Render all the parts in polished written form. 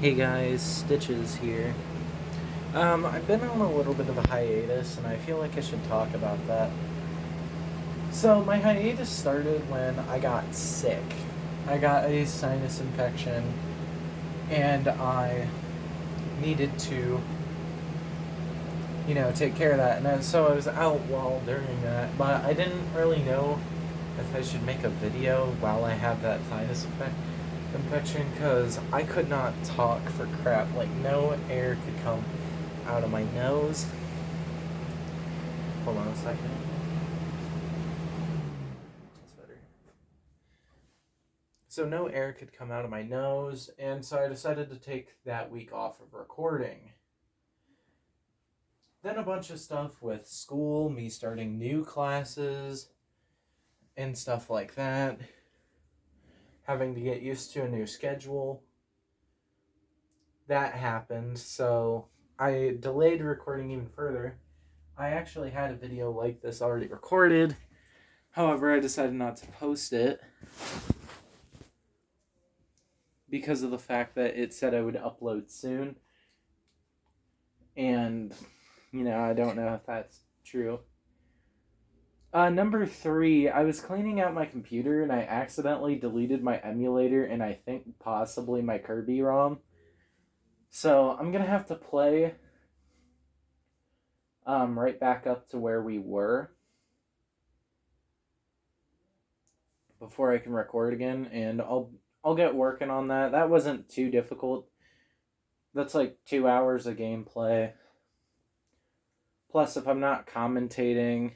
Hey guys, Stitches here. I've been on a little bit of a hiatus, and I feel like I should talk about that. So, my hiatus started when I got sick. I got a sinus infection, and I needed to, take care of that. So I was out while during that, but I didn't really know if I should make a video while I have that infection because I could not talk for crap. Like, no air could come out of my nose. Hold on a second. That's better. So, no air could come out of my nose, and so I decided to take that week off of recording. Then a bunch of stuff with school, me starting new classes, and stuff like that. Having to get used to a new schedule. That happened, so I delayed recording even further. I actually had a video like this already recorded. However, I decided not to post it because of the fact that it said I would upload soon. And, I don't know if that's true. Number 3, I was cleaning out my computer and I accidentally deleted my emulator and I think possibly my Kirby ROM. So I'm going to have to play right back up to where we were before I can record again, and I'll get working on that. That wasn't too difficult. That's like 2 hours of gameplay. Plus, if I'm not commentating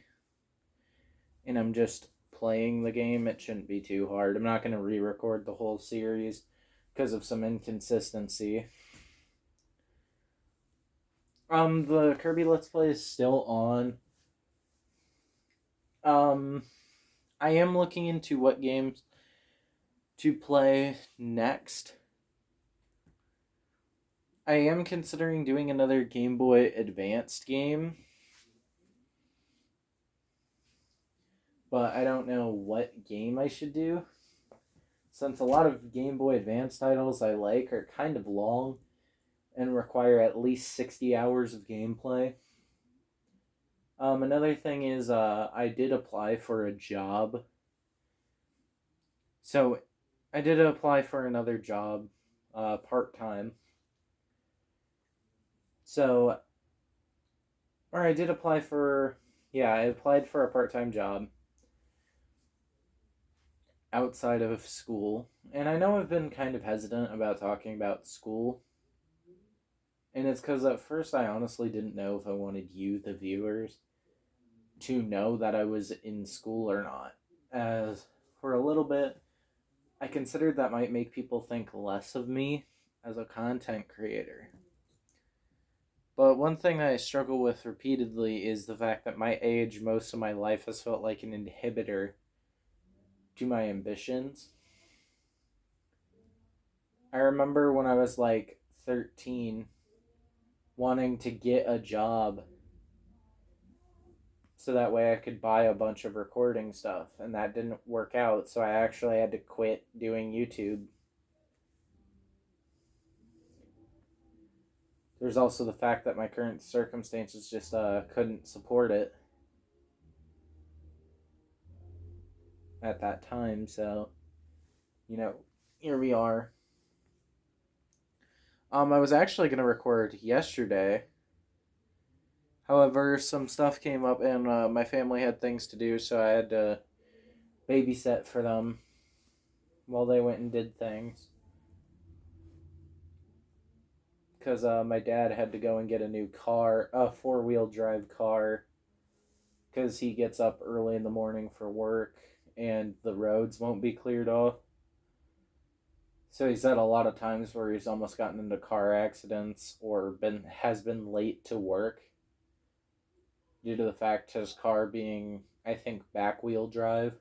and I'm just playing the game, it shouldn't be too hard. I'm not going to re-record the whole series because of some inconsistency. The Kirby Let's Play is still on. I am looking into what games to play next. I am considering doing another Game Boy Advanced game, but I don't know what game I should do, since a lot of Game Boy Advance titles I like are kind of long and require at least 60 hours of gameplay. Another thing is I did apply for a job. So I did apply for another job, part-time. So, or I did apply for, I applied for a part-time job outside of school. And I know I've been kind of hesitant about talking about school. And it's because at first I honestly didn't know if I wanted you, the viewers, to know that I was in school or not. As for a little bit, I considered that might make people think less of me as a content creator. But one thing that I struggle with repeatedly is the fact that my age most of my life has felt like an inhibitor to my ambitions. I remember when I was like 13 wanting to get a job so that way I could buy a bunch of recording stuff, and that didn't work out, so I actually had to quit doing YouTube. There's also the fact that my current circumstances just couldn't support it at that time, so, here we are. I was actually going to record yesterday. However, some stuff came up and my family had things to do, so I had to babysit for them while they went and did things. Because my dad had to go and get a new car, a four-wheel drive car, because he gets up early in the morning for work and the roads won't be cleared off. So he's had a lot of times where he's almost gotten into car accidents or has been late to work due to the fact his car being, I think, back-wheel drive.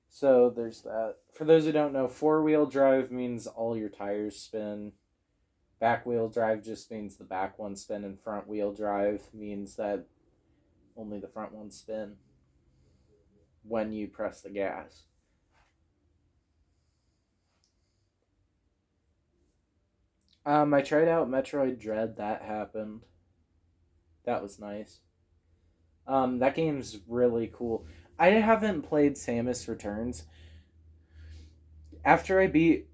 So there's that. For those who don't know, four-wheel drive means all your tires spin. Back-wheel drive just means the back ones spin, and front-wheel drive means that only the front ones spin when you press the gas. I tried out Metroid Dread. That happened. That was nice. That game's really cool. I haven't played Samus Returns. After I beat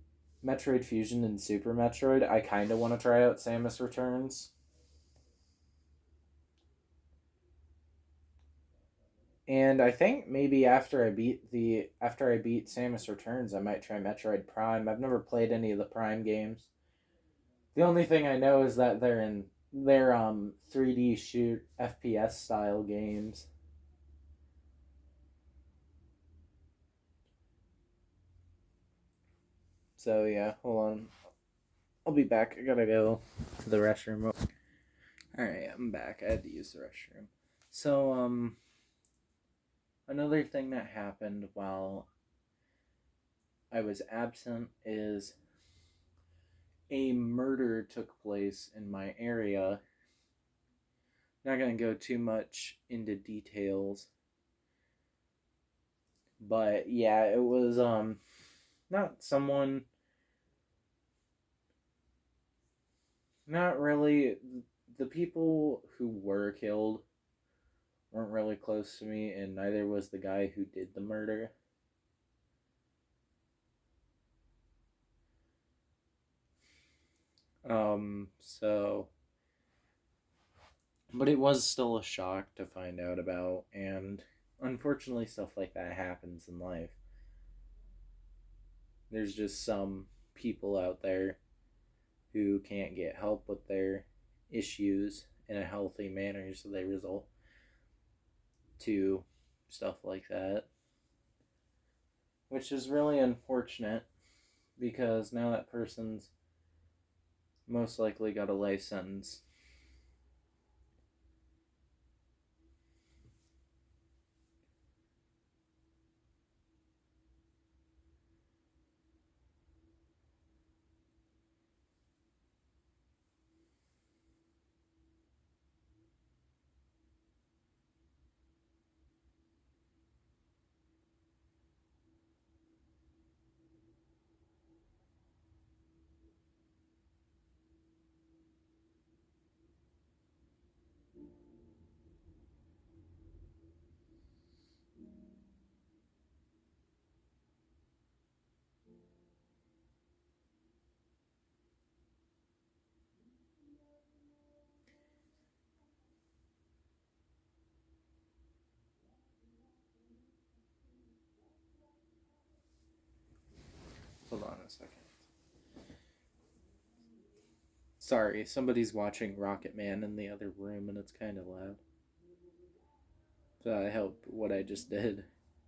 Metroid Fusion and Super Metroid, I kind of want to try out Samus Returns. And I think maybe after I beat Samus Returns, I might try Metroid Prime. I've never played any of the Prime games. The only thing I know is that they're 3D shoot FPS style games. So yeah, hold on. I'll be back. I gotta go to the restroom. Alright, I'm back. I had to use the restroom. So, another thing that happened while I was absent is a murder took place in my area. Not gonna go too much into details, but yeah, it was not someone, not really. The people who were killed weren't really close to me, and neither was the guy who did the murder. So, but it was still a shock to find out about, and unfortunately, stuff like that happens in life. There's just some people out there who can't get help with their issues in a healthy manner, so they result to stuff like that, which is really unfortunate because now that person's most likely got a life sentence. Hold on a second. Sorry, somebody's watching Rocket Man in the other room and it's kind of loud. So I hope what I just did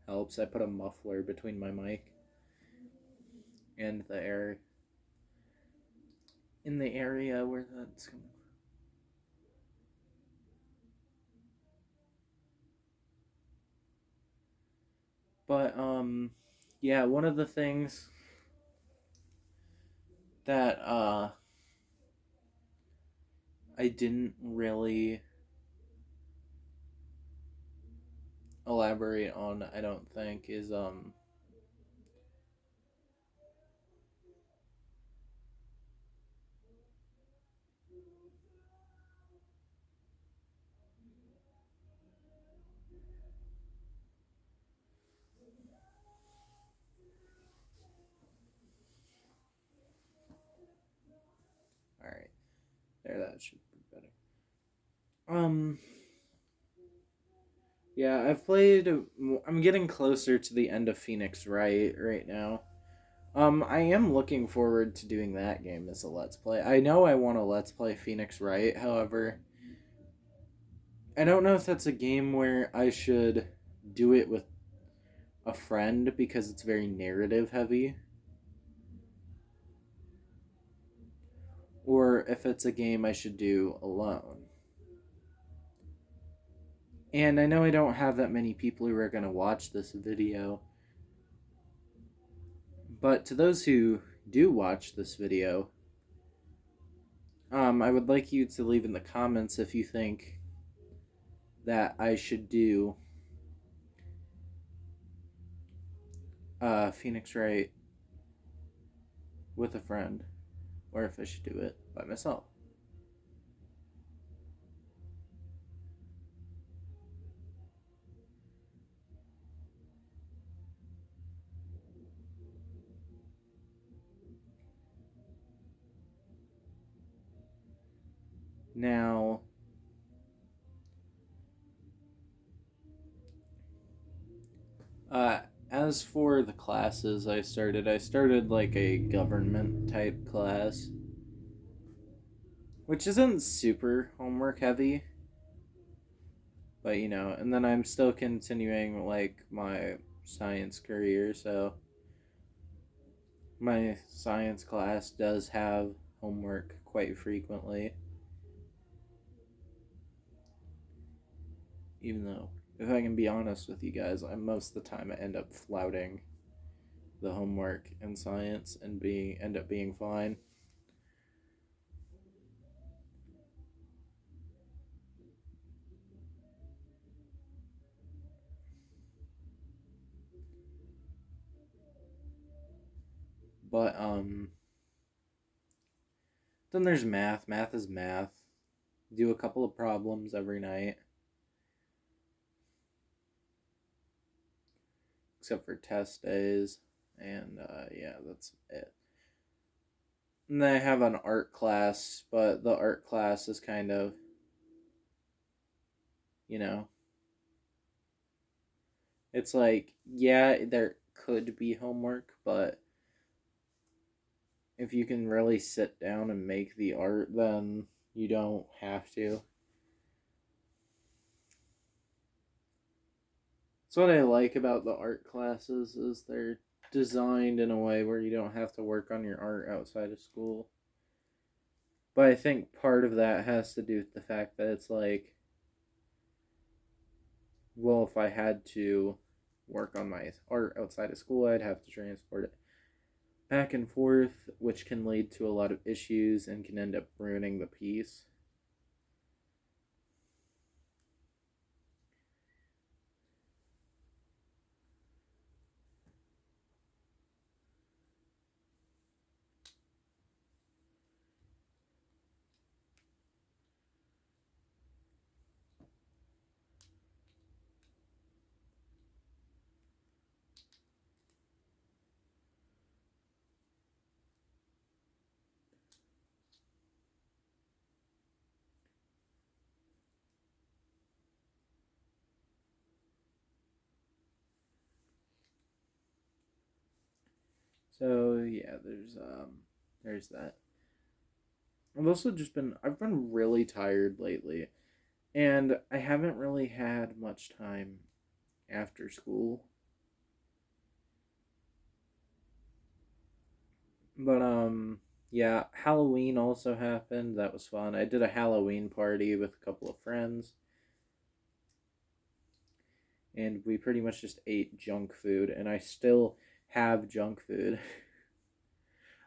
helps. I put a muffler between my mic and the air in the area where that's coming. But yeah, one of the things that I didn't really elaborate on, I don't think, is all right. There, that should be better. Um, yeah, I've played. I'm getting closer to the end of Phoenix Wright right now. I am looking forward to doing that game as a let's play. I know I want to let's play Phoenix Wright. However, I don't know if that's a game where I should do it with a friend because it's very narrative heavy, or if it's a game I should do alone. And I know I don't have that many people who are going to watch this video, but to those who do watch this video, I would like you to leave in the comments if you think that I should do Phoenix Wright with a friend, or if I should do it by myself. Now, uh, as for the classes I started like a government type class, which isn't super homework heavy, but and then I'm still continuing like my science career, so my science class does have homework quite frequently, even though, if I can be honest with you guys, I most of the time I end up flouting the homework in science and end up being fine. But then there's math. Math is math. Do a couple of problems every night, except for test days, and yeah, that's it. And then I have an art class, but the art class is kind of, you know, it's like, yeah, there could be homework, but if you can really sit down and make the art, then you don't have to. So what I like about the art classes is they're designed in a way where you don't have to work on your art outside of school. But I think part of that has to do with the fact that it's like, well, if I had to work on my art outside of school, I'd have to transport it back and forth, which can lead to a lot of issues and can end up ruining the piece. So yeah, there's that. I've been really tired lately, and I haven't really had much time after school. But yeah, Halloween also happened. That was fun. I did a Halloween party with a couple of friends, and we pretty much just ate junk food, and I still have junk food.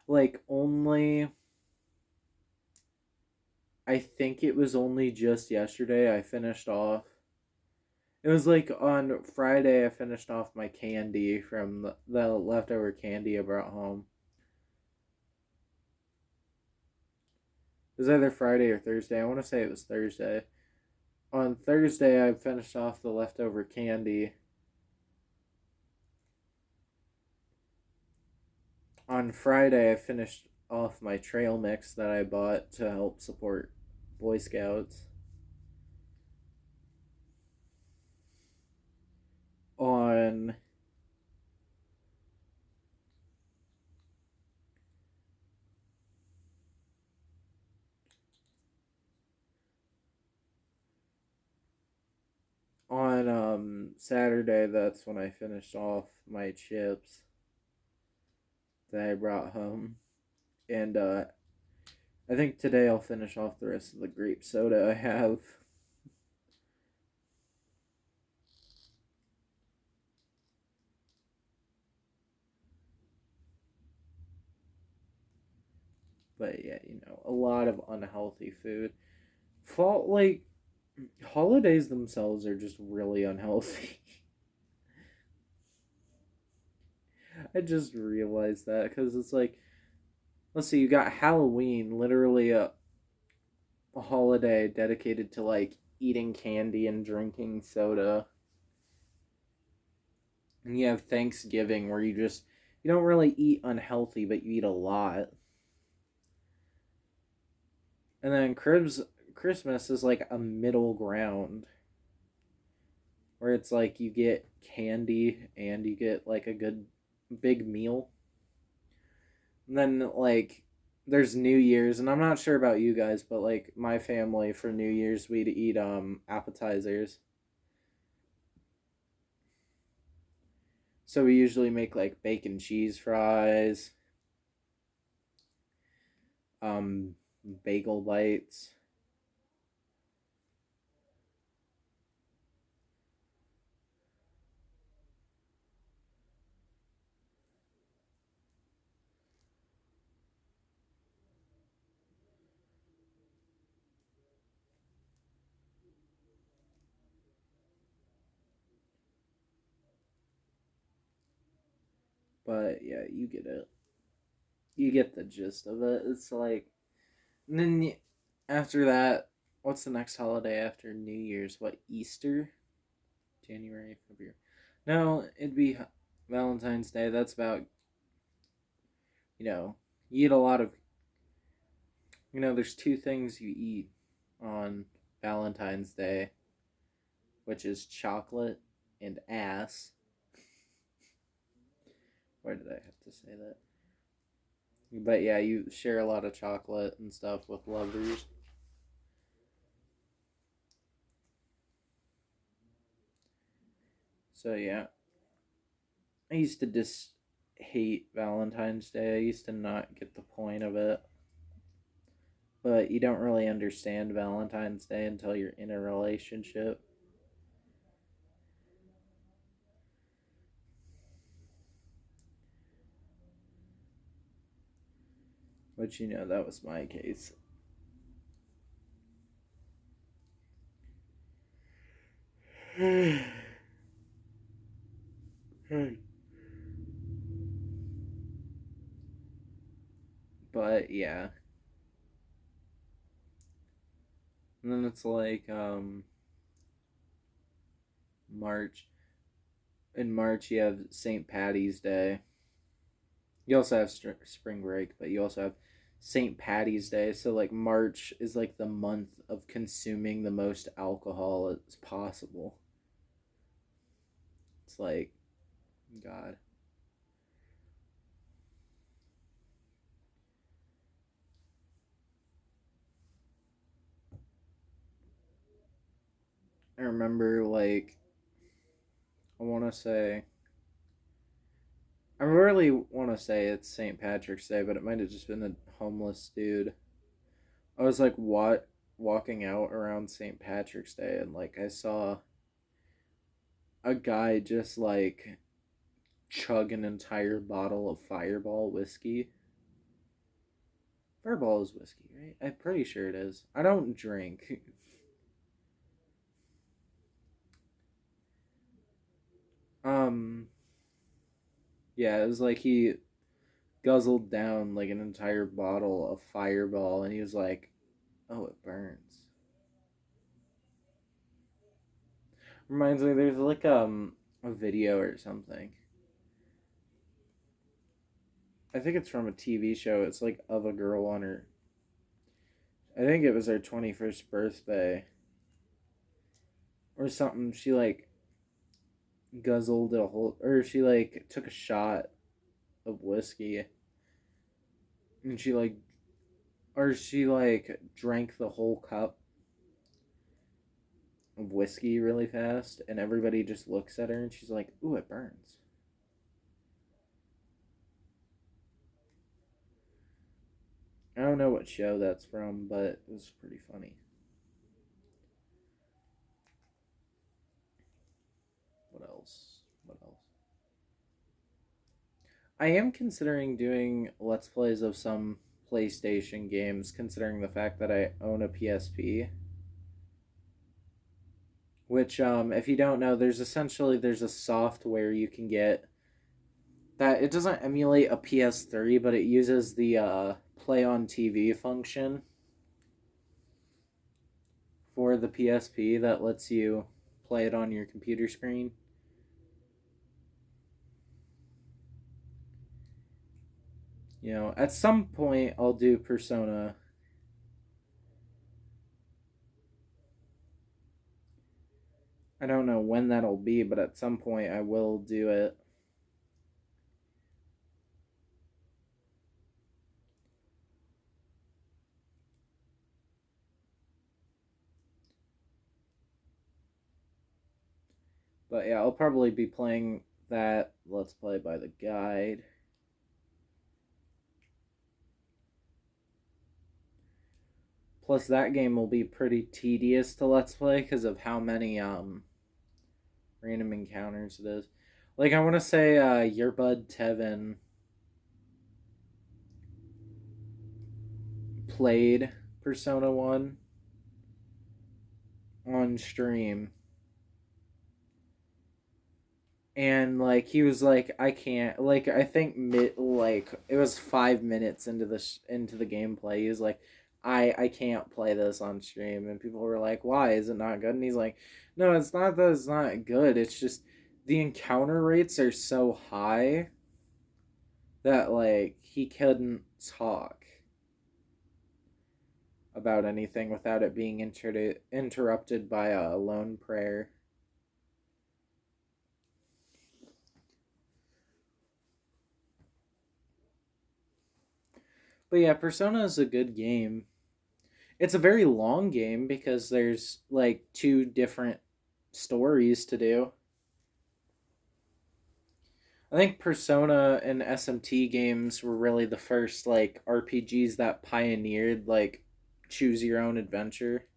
Like, only I think it was only just yesterday I finished off. It was like on Friday I finished off my candy from the leftover candy I brought home. It was either Friday or Thursday. I want to say it was Thursday. On Thursday I finished off the leftover candy. On Friday I finished off my trail mix that I bought to help support Boy Scouts. On Saturday, that's when I finished off my chips that I brought home. And I think today I'll finish off the rest of the grape soda I have. But yeah, a lot of unhealthy food. Fall like holidays themselves are just really unhealthy. I just realized that because it's like let's see, you got Halloween, literally a holiday dedicated to like eating candy and drinking soda. And you have Thanksgiving where you don't really eat unhealthy, but you eat a lot. And then Christmas is like a middle ground where it's like you get candy and you get like a good big meal. And then like there's New Year's, and I'm not sure about you guys, but like my family for New Year's we'd eat appetizers. So we usually make like bacon cheese fries, um bagel bites. But yeah, you get it. You get the gist of it. It's like, and then after that, what's the next holiday after New Year's? What, Easter? January, February. No, it'd be Valentine's Day. That's about, you know, you eat a lot of, there's two things you eat on Valentine's Day, which is chocolate and ass. Why did I have to say that? But yeah, you share a lot of chocolate and stuff with lovers. So yeah, I used to just hate Valentine's Day. I used to not get the point of it. But you don't really understand Valentine's Day until you're in a relationship. Which, that was my case. But yeah. And then it's like March. In March, you have St. Patty's Day. You also have spring break, but you also have St. Patty's Day. So, like, March is like the month of consuming the most alcohol as possible. It's like, God. I remember, like, I want to say, I really want to say it's St. Patrick's Day, but it might have just been a homeless dude. I was like, what? Walking out around St. Patrick's Day, and like, I saw a guy just like chug an entire bottle of Fireball whiskey. Fireball is whiskey, right? I'm pretty sure it is. I don't drink. Um, yeah, it was like he guzzled down like an entire bottle of Fireball, and he was like, "Oh, it burns." Reminds me, there's like a video or something. I think it's from a TV show. It's like of a girl on her. I think it was her 21st birthday or something. She like guzzled a whole, or she like took a shot of whiskey, and she like drank the whole cup of whiskey really fast, and everybody just looks at her, and she's like, "Ooh, it burns." I don't know what show that's from, but it was pretty funny. What else? What else? I am considering doing Let's Plays of some PlayStation games, considering the fact that I own a PSP. Which, if you don't know, there's a software you can get that it doesn't emulate a PS3, but it uses the play on TV function for the PSP that lets you play it on your computer screen. You know, at some point I'll do Persona. I don't know when that'll be, but at some point I will do it. But yeah, I'll probably be playing that Let's Play by the guide. Plus, that game will be pretty tedious to Let's Play because of how many random encounters it is. Like, I want to say Your Bud Tevin played Persona 1 on stream. And like he was like, I can't, like, I think like it was 5 minutes into the gameplay. He was like, I can't play this on stream. And people were like, why is it not good? And he's like, no, it's not that it's not good, it's just the encounter rates are so high that like he couldn't talk about anything without it being interrupted by a lone prayer. But yeah, Persona is a good game. It's a very long game because there's like two different stories to do. I think Persona and SMT games were really the first like RPGs that pioneered like choose your own adventure.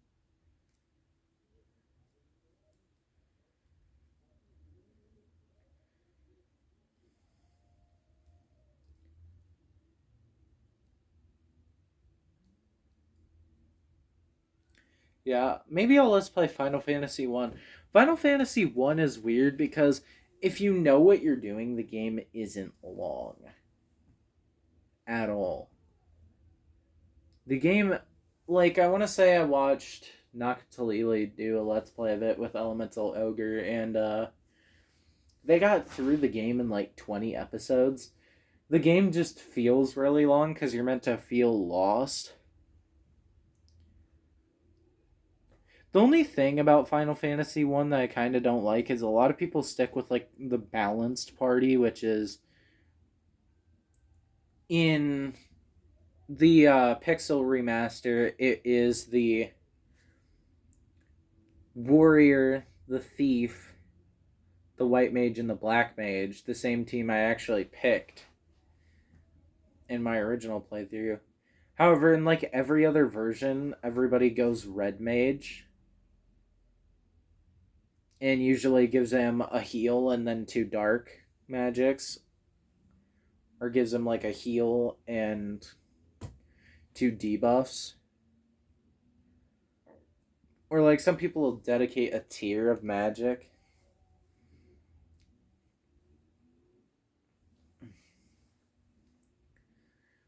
Yeah, maybe I'll let's play Final Fantasy 1. Final Fantasy 1 is weird because if you know what you're doing, the game isn't long at all. The game, like, I want to say I watched Nakatalili do a let's play of it with Elemental Ogre, and they got through the game in like 20 episodes. The game just feels really long because you're meant to feel lost. The only thing about Final Fantasy 1 that I kind of don't like is a lot of people stick with like the balanced party, which is in the Pixel remaster, it is the warrior, the thief, the white mage, and the black mage, the same team I actually picked in my original playthrough. However, in like every other version, everybody goes red mage and usually gives him a heal and then two dark magics, or gives him like a heal and two debuffs. Or like some people will dedicate a tier of magic.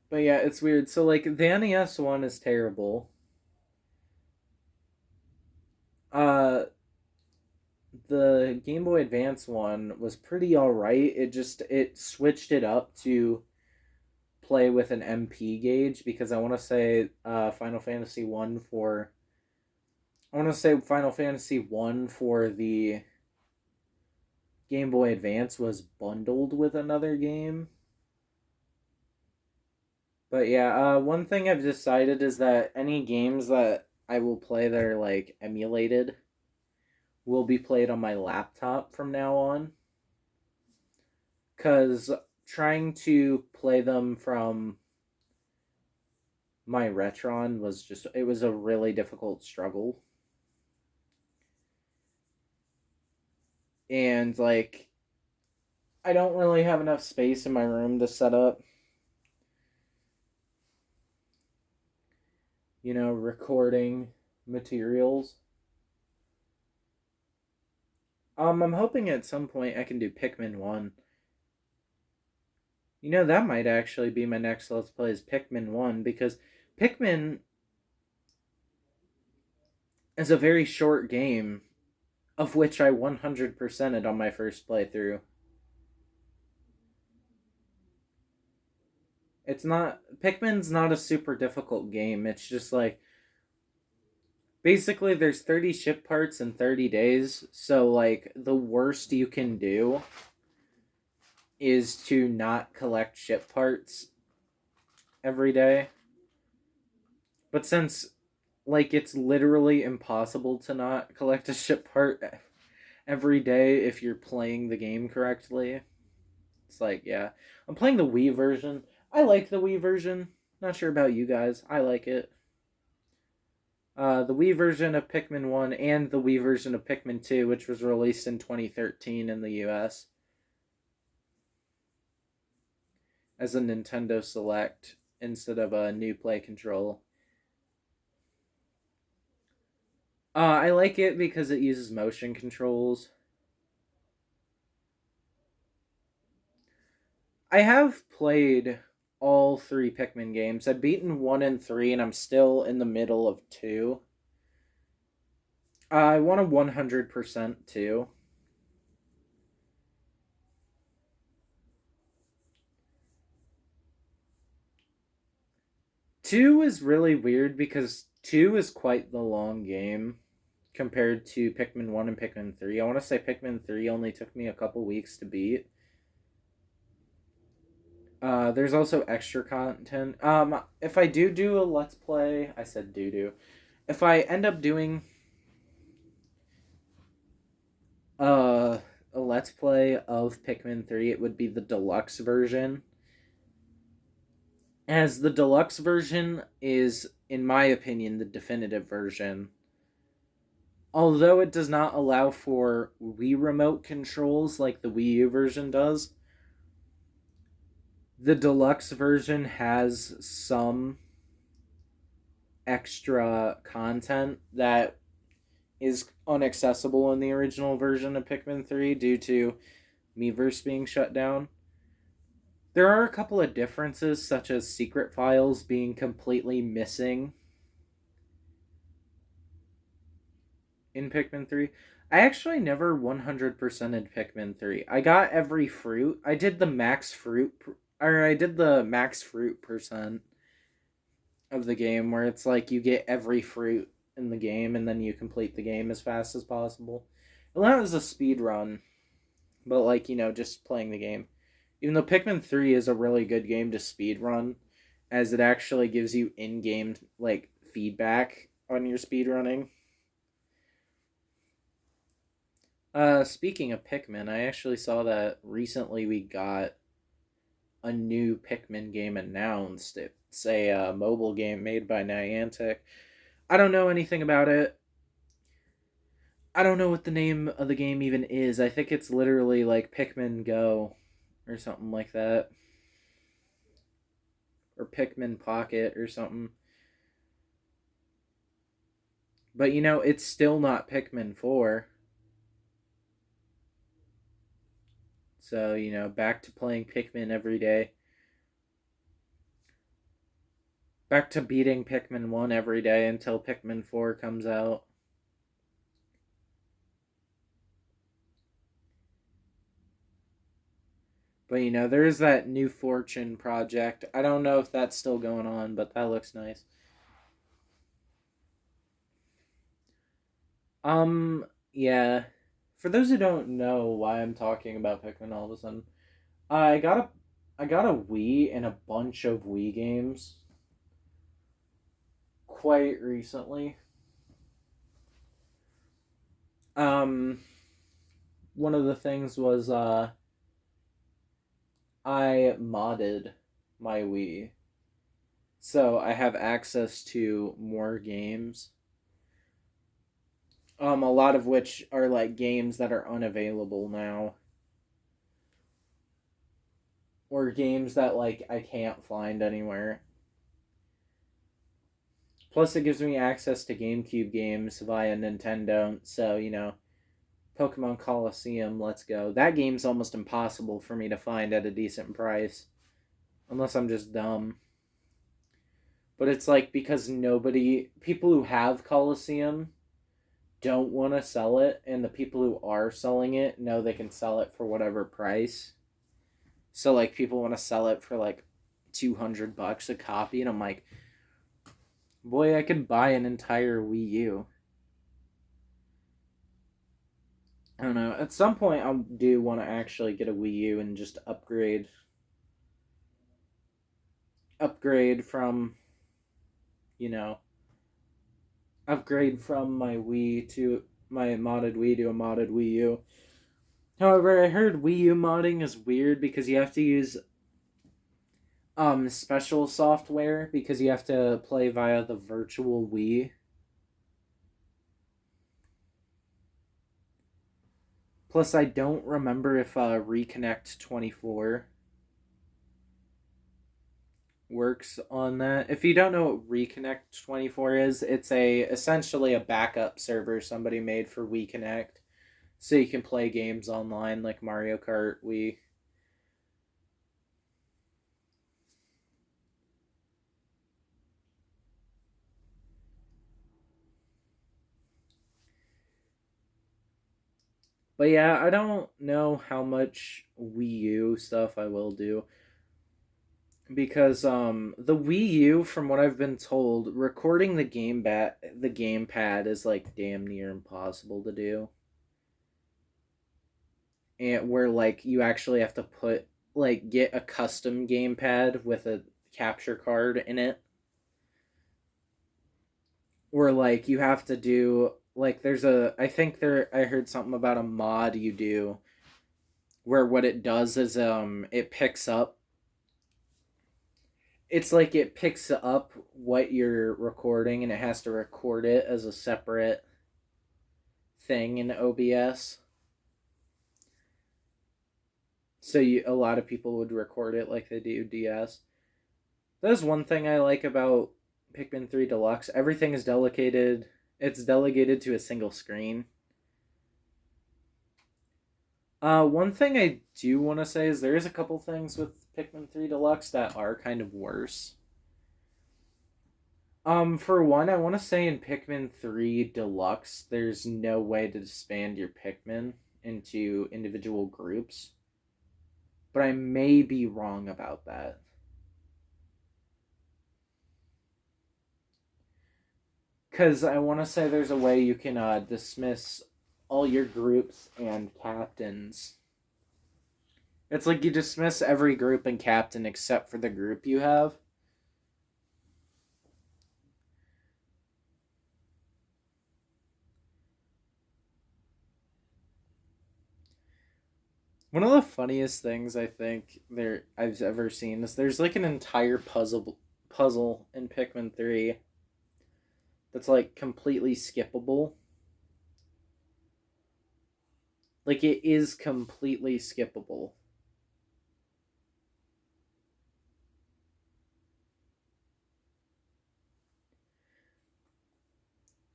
But yeah, it's weird. So like the NES one is terrible. Uh the Game Boy Advance one was pretty alright. It switched it up to play with an MP gauge because I want to say Final Fantasy 1 for I want to say Final Fantasy 1 for the Game Boy Advance was bundled with another game. But yeah, one thing I've decided is that any games that I will play that are like emulated will be played on my laptop from now on. Because trying to play them from my Retron it was a really difficult struggle. And like, I don't really have enough space in my room to set up, recording materials. I'm hoping at some point I can do Pikmin 1. You know, that might actually be my next Let's Play is Pikmin 1, because Pikmin is a very short game, of which I 100%ed on my first playthrough. Pikmin's not a super difficult game. It's just like, basically there's 30 ship parts in 30 days, so like the worst you can do is to not collect ship parts every day. But since like it's literally impossible to not collect a ship part every day if you're playing the game correctly, it's like, yeah. I'm playing the Wii version. I like the Wii version. Not sure about you guys. I like it. The Wii version of Pikmin 1 and the Wii version of Pikmin 2, which was released in 2013 in the US as a Nintendo Select instead of a new Play Control. I like it because it uses motion controls. I have played all three Pikmin games. I've beaten 1 and 3, and I'm still in the middle of 2. I want to 100% 2. Two is really weird because 2 is quite the long game compared to Pikmin 1 and Pikmin 3. I want to say Pikmin 3 only took me a couple weeks to beat. There's also extra content. If I do a Let's Play, I said do. If I end up doing a Let's Play of Pikmin 3, it would be the deluxe version. As the deluxe version is, in my opinion, the definitive version. Although it does not allow for Wii Remote controls like the Wii U version does, the deluxe version has some extra content that is inaccessible in the original version of Pikmin 3 due to Miiverse being shut down. There are a couple of differences, such as secret files being completely missing in Pikmin 3. I actually never 100%ed Pikmin 3. I got every fruit. I did the max fruit percent of the game where it's like you get every fruit in the game and then you complete the game as fast as possible. And that was a speed run, but like, just playing the game. Even though Pikmin 3 is a really good game to speed run, as it actually gives you in-game like feedback on your speed running. Speaking of Pikmin, I actually saw that recently we got a new Pikmin game announced. It's a mobile game made by Niantic. I don't know anything about it. I don't know what the name of the game even is. I think it's literally like Pikmin Go or something like that. Or Pikmin Pocket or something. But it's still not Pikmin 4. So, back to playing Pikmin every day. Back to beating Pikmin 1 every day until Pikmin 4 comes out. But there is that New Fortune project. I don't know if that's still going on, but that looks nice. Yeah. For those who don't know why I'm talking about Pikmin all of a sudden, I got a Wii and a bunch of Wii games quite recently. One of the things was I modded my Wii, so I have access to more games. A lot of which are like games that are unavailable now, or games that like I can't find anywhere. Plus, it gives me access to GameCube games via Nintendo. So Pokemon Coliseum, let's go. That game's almost impossible for me to find at a decent price. Unless I'm just dumb. But it's like because people who have Coliseum don't want to sell it, and the people who are selling it know they can sell it for whatever price. So like people want to sell it for like $200 a copy, and I'm like, boy, I could buy an entire Wii U. I don't know. At some point, I do want to actually get a Wii U and just upgrade from, you know, upgrade from my Wii to my modded Wii to a modded Wii U. However, I heard Wii U modding is weird because you have to use special software because you have to play via the virtual Wii. Plus, I don't remember if Reconnect 24 works on that. If you don't know what Reconnect 24 is, it's essentially a backup server somebody made for Wii Connect, so you can play games online like Mario Kart Wii. But yeah, I don't know how much Wii U stuff I will do because the Wii U, from what I've been told, recording the gamepad is like damn near impossible to do. And where like you actually have to get a custom gamepad with a capture card in it, where like you have to do like I heard something about a mod you do where what it does is it picks up what you're recording and it has to record it as a separate thing in OBS. So a lot of people would record it like they do DS. That's one thing I like about Pikmin 3 Deluxe. Everything is delegated. It's delegated to a single screen. One thing I do want to say is there is a couple things with Pikmin 3 Deluxe that are kind of worse. For one, I want to say in Pikmin 3 Deluxe, there's no way to disband your Pikmin into individual groups. But I may be wrong about that. Because I want to say there's a way you can dismiss all your groups and captains. It's like you dismiss every group and captain except for the group you have. One of the funniest things I think I've ever seen is there's like an entire puzzle in Pikmin 3 that's like completely skippable. Like it is completely skippable.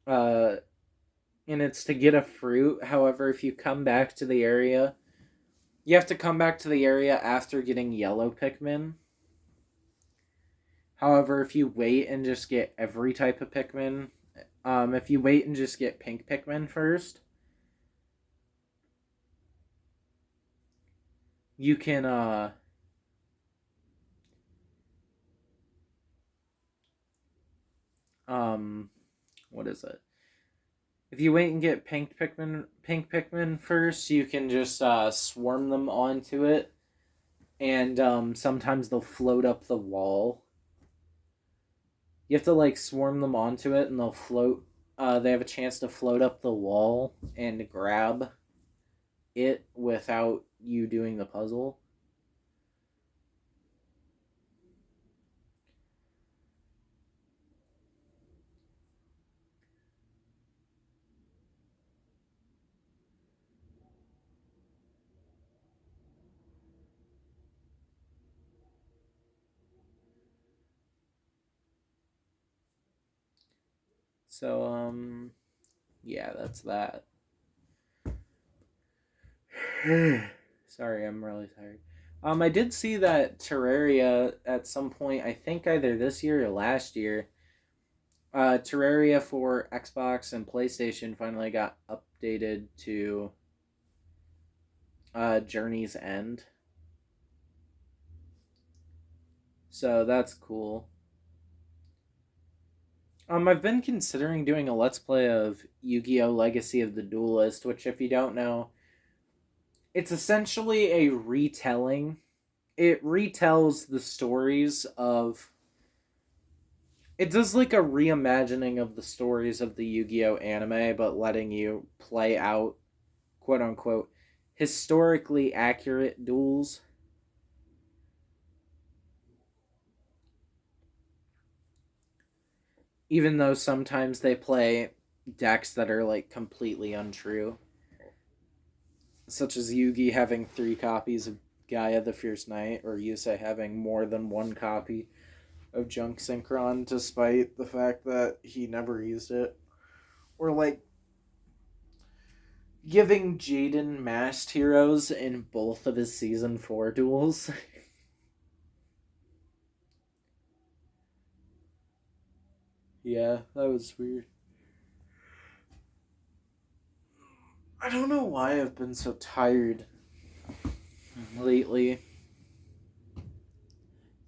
Uh and it's to get a fruit. However, if you come back to the area, you have to come back to the area after getting yellow Pikmin. However, if you wait and just get every type of Pikmin, if you wait and just get pink Pikmin first, you can um what is it? If you wait and get pink Pikmin first, you can just swarm them onto it, and sometimes they'll float up the wall. You have to like swarm them onto it, and they'll float. They have a chance to float up the wall and grab it without you doing the puzzle. So yeah, that's that. Sorry, I'm really tired. I did see that Terraria at some point, I think either this year or last year, Terraria for Xbox and PlayStation finally got updated to Journey's End. So that's cool. I've been considering doing a Let's Play of Yu-Gi-Oh! Legacy of the Duelist, which, if you don't know, it's essentially a retelling. It retells the stories of. It does like a reimagining of the stories of the Yu-Gi-Oh! Anime, but letting you play out, quote unquote, historically accurate duels. Even though sometimes they play decks that are like completely untrue. Such as Yugi having 3 copies of Gaia the Fierce Knight, or Yusei having more than 1 copy of Junk Synchron, despite the fact that he never used it. Or like giving Jaden masked heroes in both of his season 4 duels. Yeah, that was weird. I don't know why I've been so tired lately. I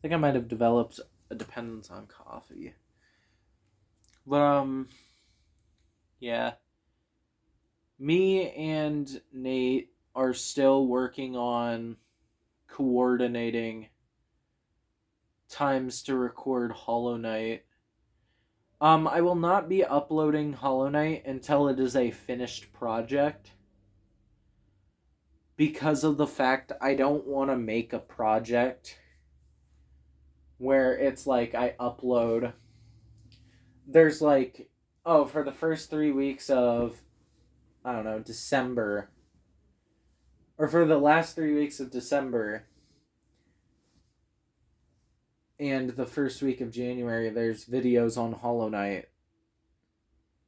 think I might have developed a dependence on coffee. But yeah. Me and Nate are still working on coordinating times to record Hollow Knight. I will not be uploading Hollow Knight until it is a finished project, because of the fact I don't want to make a project where it's like I upload. There's like, oh, for the first 3 weeks of, I don't know, December, or for the last 3 weeks of December and the first week of January, there's videos on Hollow Knight.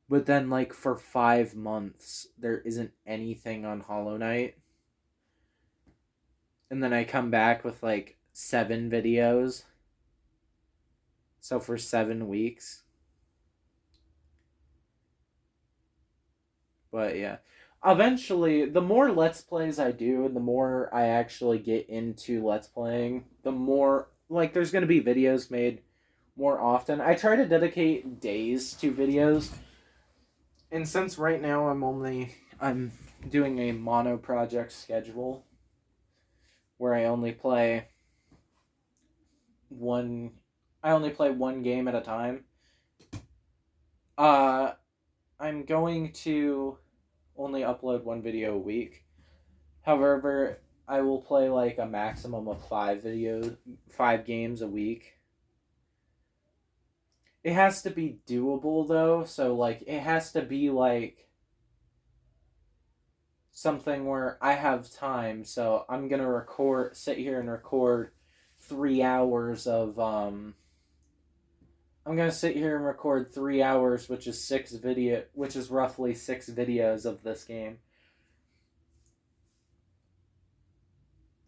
But then, like, for 5 months, there isn't anything on Hollow Knight. And then I come back with, like, 7 videos. So for 7 weeks. But yeah. Eventually, the more Let's Plays I do, and the more I actually get into Let's Playing, the more, like, there's going to be videos made more often. I try to dedicate days to videos. And since right now I'm doing a mono project schedule where one I only play one game at a time. Uh I'm going to only upload one video a week. However, I will play like a maximum of 5 games a week. It has to be doable though, so like it has to be like something where I have time, so I'm gonna sit here and record 3 hours of I'm gonna sit here and record 3 hours, which is roughly 6 videos of this game.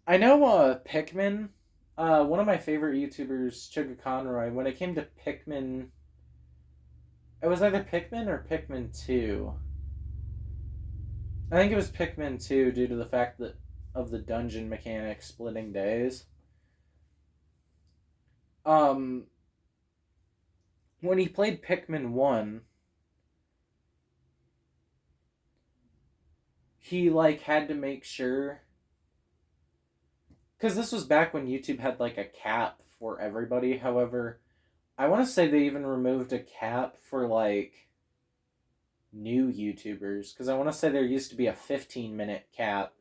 I know Pikmin, one of my favorite YouTubers, Chugga Conroy, when it came to Pikmin, it was either Pikmin or Pikmin 2. I think it was Pikmin 2 due to the fact that of the dungeon mechanic splitting days. Um, when he played Pikmin 1, he like had to make sure, because this was back when YouTube had like a cap for everybody. However, I want to say they even removed a cap for like new YouTubers, because I want to say there used to be a 15-minute cap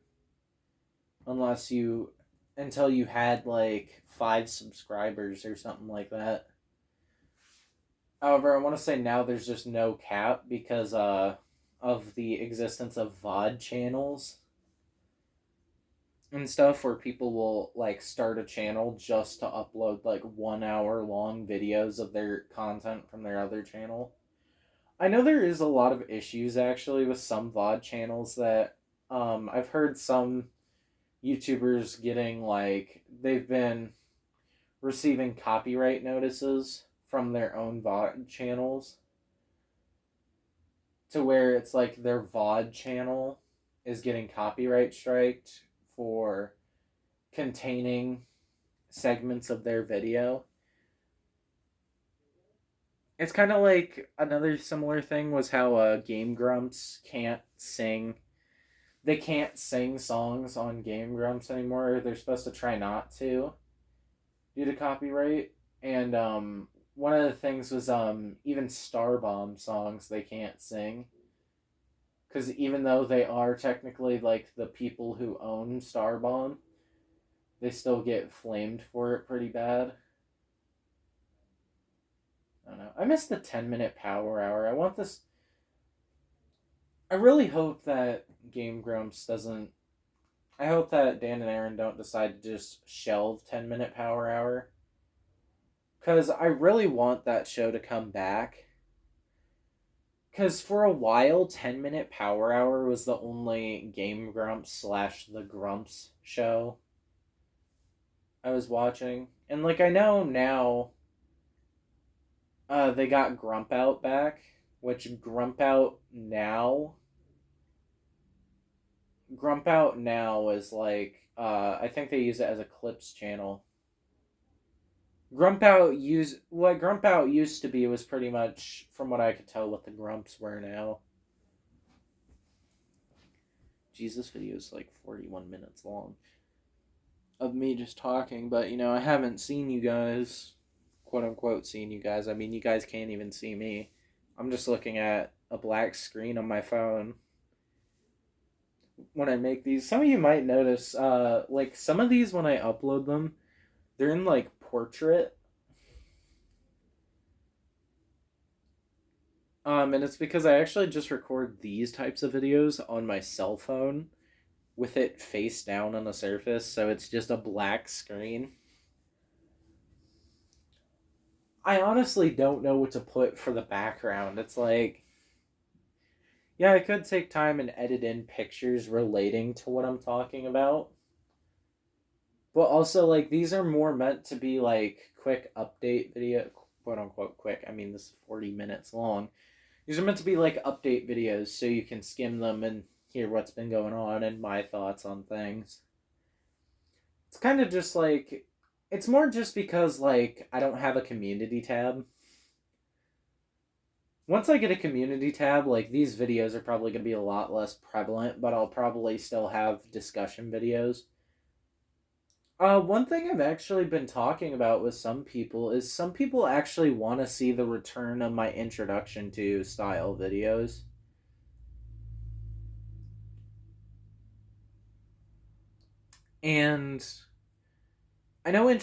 unless you until you had like 5 subscribers or something like that. However, I want to say now there's just no cap because of the existence of VOD channels and stuff, where people will like start a channel just to upload like 1 hour long videos of their content from their other channel. I know there is a lot of issues actually with some VOD channels that I've heard some YouTubers getting like they've been receiving copyright notices from their own VOD channels to where it's like their VOD channel is getting copyright striked for containing segments of their video. It's kind of like another similar thing was how Game Grumps can't sing. They can't sing songs on Game Grumps anymore. They're supposed to try not to due to copyright. And one of the things was even Starbomb songs they can't sing. Because even though they are technically like the people who own Starbomb, they still get flamed for it pretty bad. I don't know. I miss the 10-minute power hour. I want this. I really hope that Game Grumps doesn't. I hope that Dan and Aaron don't decide to just shelve 10-minute power hour. Because I really want that show to come back. Because for a while, 10-minute power hour was the only Game Grumps / the Grumps show I was watching. And like I know now they got Grump Out back, which Grump Out Now is like I think they use it as a clips channel. Grump Out used to be was pretty much, from what I could tell, what the Grumps were now. Jesus, video is like 41 minutes long of me just talking, but you know, I haven't seen you guys, quote unquote seen you guys. I mean, you guys can't even see me. I'm just looking at a black screen on my phone when I make these. Some of you might notice like some of these when I upload them, they're in like portrait. And it's because I actually just record these types of videos on my cell phone with it face down on the surface, so it's just a black screen. I honestly don't know what to put for the background. It's like, yeah, I could take time and edit in pictures relating to what I'm talking about. But also, like, these are more meant to be, like, quick update video, quote unquote quick. I mean, this is 40 minutes long. These are meant to be, like, update videos so you can skim them and hear what's been going on and my thoughts on things. It's kind of just, like, it's more just because, like, I don't have a community tab. Once I get a community tab, like, these videos are probably going to be a lot less prevalent, but I'll probably still have discussion videos. One thing I've actually been talking about with some people is some people actually want to see the return of my introduction to style videos. And I know I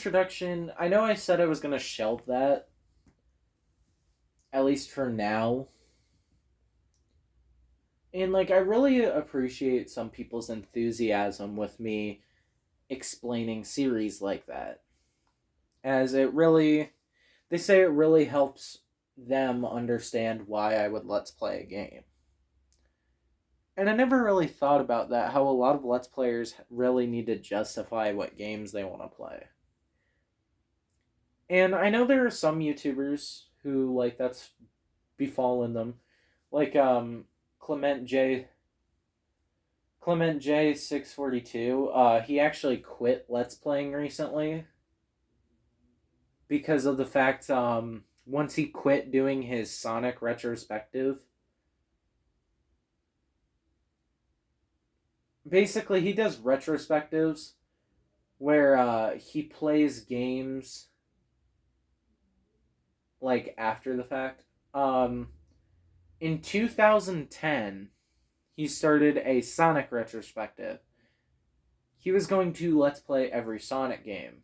said I was going to shelve that, at least for now. And, like, I really appreciate some people's enthusiasm with me explaining series like that. As it really, they say it really helps them understand why I would let's play a game. And I never really thought about that, how a lot of let's players really need to justify what games they want to play. And I know there are some YouTubers who, like, that's befallen them. Like, Clement J 642, he actually quit Let's Playing recently because of the fact, once he quit doing his Sonic retrospective, basically he does retrospectives where he plays games like after the fact. In 2010, he started a Sonic retrospective. He was going to Let's Play every Sonic game.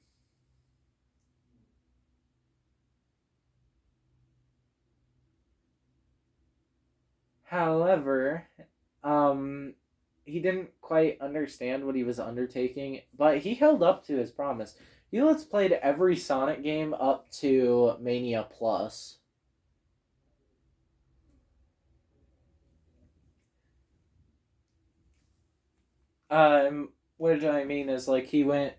However, he didn't quite understand what he was undertaking, but he held up to his promise. He Let's Played every Sonic game up to Mania Plus. what I mean is like he went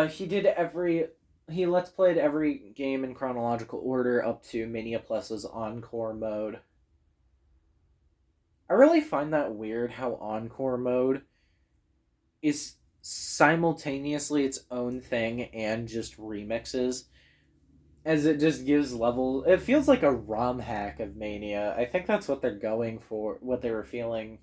he did every he let's played every game in chronological order up to Mania Plus's Encore mode. I really find that weird how Encore mode is simultaneously its own thing and just remixes, as it just gives level. It feels like a ROM hack of Mania. I think that's what they're going for. What they were feeling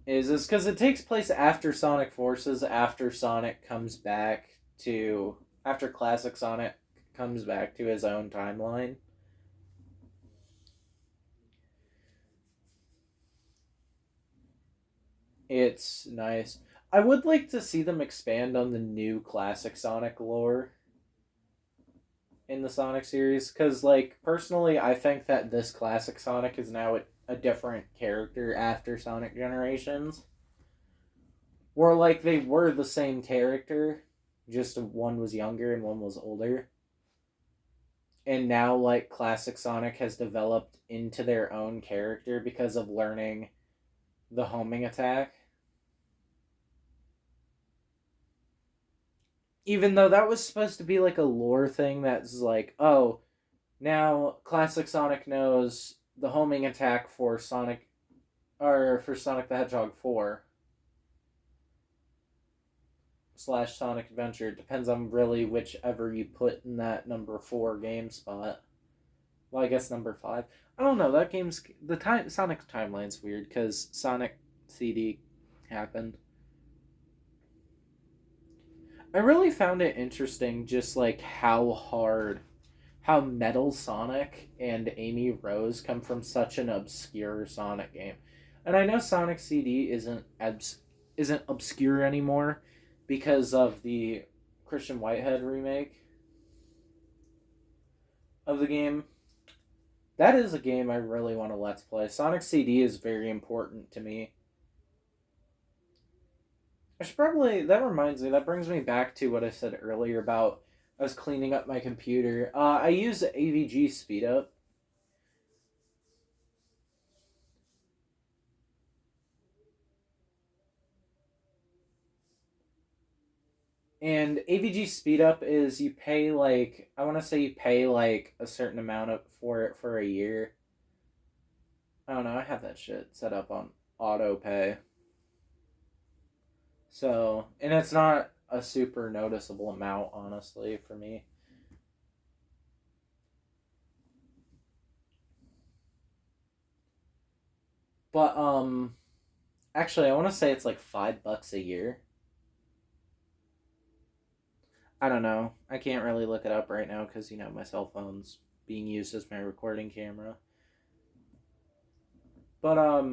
is because it takes place after Sonic Forces, after Sonic comes back to after Classic Sonic comes back to his own timeline. It's nice. I would like to see them expand on the new Classic Sonic lore in the Sonic series, because like personally I think that this classic Sonic is now a different character after Sonic Generations, where like they were the same character, just one was younger and one was older, and now like classic Sonic has developed into their own character because of learning the homing attack, even though that was supposed to be like a lore thing that's like, oh, now classic Sonic knows the homing attack for Sonic, or for Sonic the Hedgehog 4 slash Sonic Adventure. It depends on really whichever you put in that number 4 game spot. Well, I guess number 5. I don't know. That game's the time Sonic timeline's weird because Sonic CD happened. I really found it interesting, just like how Metal Sonic and Amy Rose come from such an obscure Sonic game. And I know Sonic CD isn't obscure anymore because of the Christian Whitehead remake of the game. That is a game I really want to let's play. Sonic CD is very important to me. I should probably that reminds me that brings me back to what I said earlier about I was cleaning up my computer. I use AVG Speed Up. And AVG Speed Up is you pay like I want to say you pay like a certain amount of for it for a year. I don't know. I have that shit set up on auto pay. So, and it's not a super noticeable amount honestly for me. But actually I want to say it's like $5 a year. I don't know. I can't really look it up right now cuz my cell phone's being used as my recording camera. But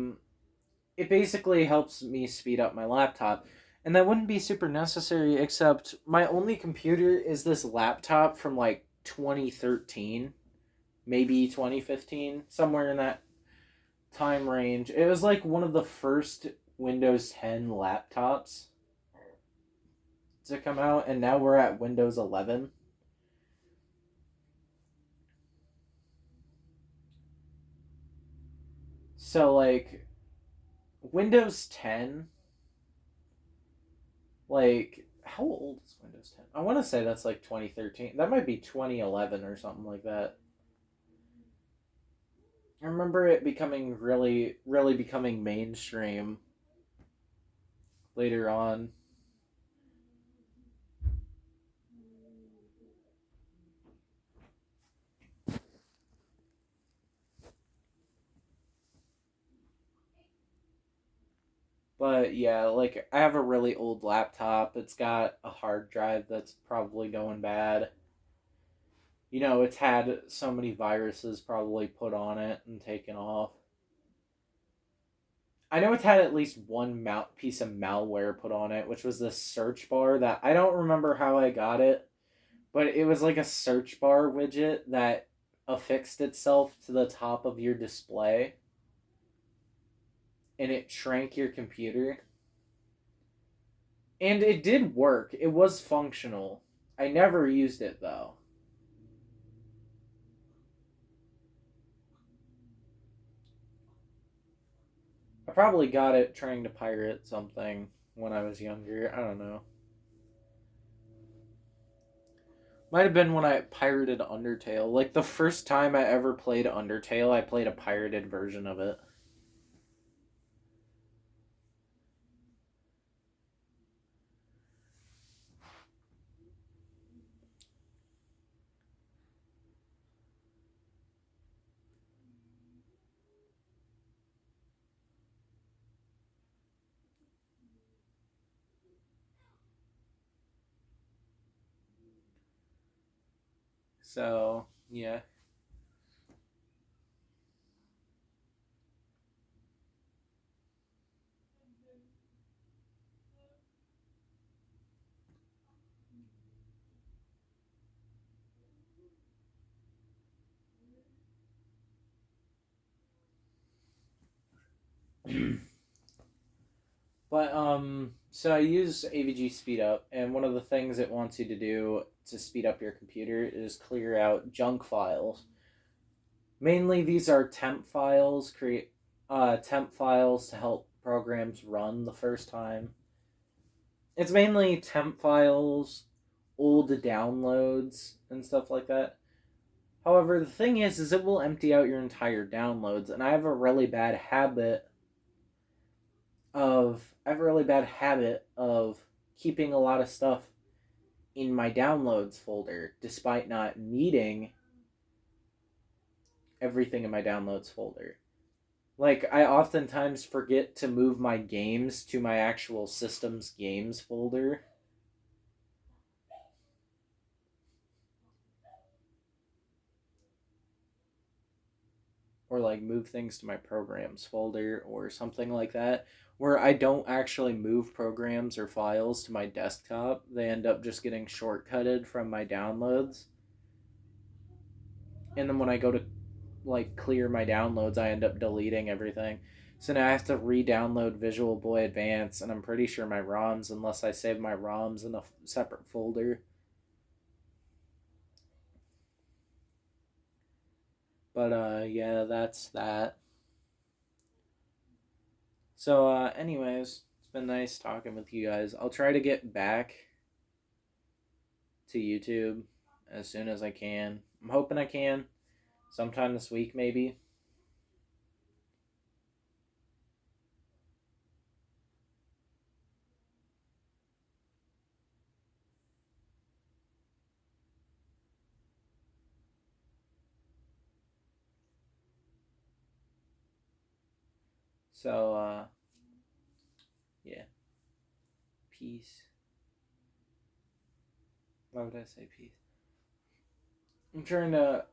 it basically helps me speed up my laptop. And that wouldn't be super necessary, except my only computer is this laptop from like 2013, maybe 2015, somewhere in that time range. It was like one of the first Windows 10 laptops to come out, and now we're at Windows 11. So, like, Windows 10, like, how old is Windows 10? I want to say that's like 2013. That might be 2011 or something like that. I remember it becoming really, really becoming mainstream later on. But yeah, like I have a really old laptop. It's got a hard drive that's probably going bad. It's had so many viruses probably put on it and taken off. I know it's had at least one piece of malware put on it, which was this search bar that I don't remember how I got it, but it was like a search bar widget that affixed itself to the top of your display and it shrank your computer. And it did work. It was functional. I never used it though. I probably got it trying to pirate something. when I was younger. I don't know. Might have been when I pirated Undertale. Like the first time I ever played Undertale, I played a pirated version of it. So, yeah. But so I use AVG Speed Up, and one of the things it wants you to do to speed up your computer is clear out junk files. Mainly, these are temp files. Create temp files to help programs run the first time. It's mainly temp files, old downloads, and stuff like that. However, the thing is it will empty out your entire downloads, and I have a really bad habit of keeping a lot of stuff in my downloads folder, despite not needing everything in my downloads folder. Like, I oftentimes forget to move my games to my actual system's games folder. Or, like, move things to my programs folder or something like that. Where I don't actually move programs or files to my desktop. They end up just getting shortcutted from my downloads. And then when I go to like clear my downloads, I end up deleting everything. So now I have to re-download Visual Boy Advance, and I'm pretty sure my ROMs, unless I save my ROMs in a separate folder. But yeah, that's that. So anyways, it's been nice talking with you guys. I'll try to get back to YouTube as soon as I can. I'm hoping I can sometime this week, maybe. So yeah, peace. Why would I say peace? I'm trying to.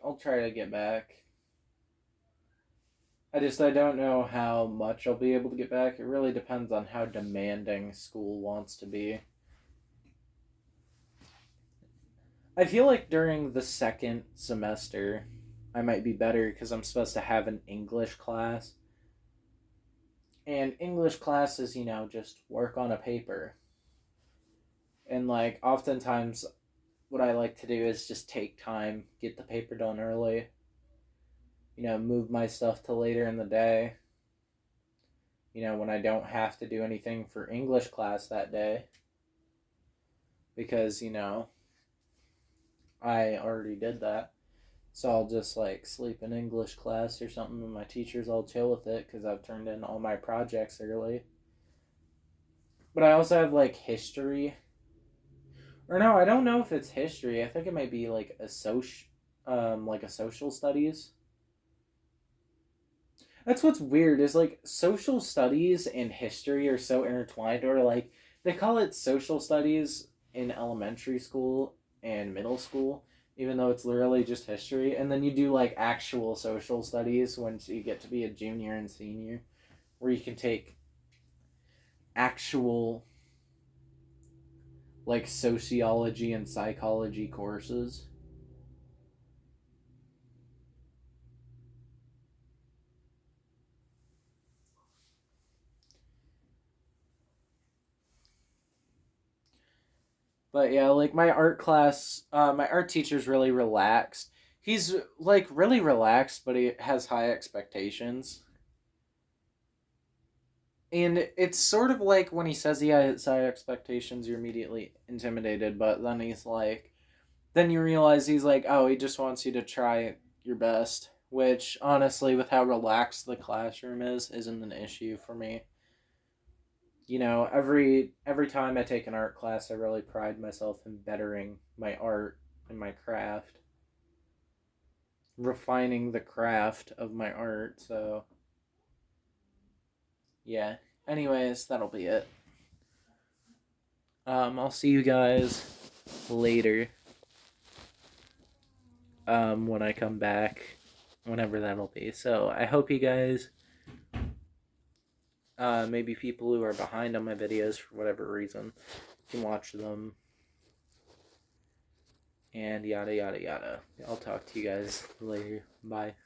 I'll try to get back. I don't know how much I'll be able to get back. It really depends on how demanding school wants to be. I feel like during the second semester, I might be better because I'm supposed to have an English class. And English classes, just work on a paper. And like oftentimes what I like to do is just take time, get the paper done early, move my stuff to later in the day, when I don't have to do anything for English class that day. Because, I already did that. So I'll just like sleep in English class or something, and my teachers all chill with it because I've turned in all my projects early. But I also have like history. Or no, I don't know if it's history. I think it might be like a social studies. That's what's weird is like social studies and history are so intertwined, or like they call it social studies in elementary school and middle school, even though it's literally just history. And then you do like actual social studies once you get to be a junior and senior, where you can take actual like sociology and psychology courses. But yeah, like my art teacher's really relaxed. He's like really relaxed, but he has high expectations. And it's sort of like when he says he has high expectations, you're immediately intimidated, but then he's like, then you realize he's like, oh, he just wants you to try your best. Which, honestly, with how relaxed the classroom is, isn't an issue for me. You know, every time I take an art class, I really pride myself in bettering my art and my craft, refining the craft of my art. So, yeah. Anyways, that'll be it. I'll see you guys later. When I come back, whenever that'll be. So I hope you guys, maybe people who are behind on my videos for whatever reason, can watch them. And yada yada yada. I'll talk to you guys later. Bye.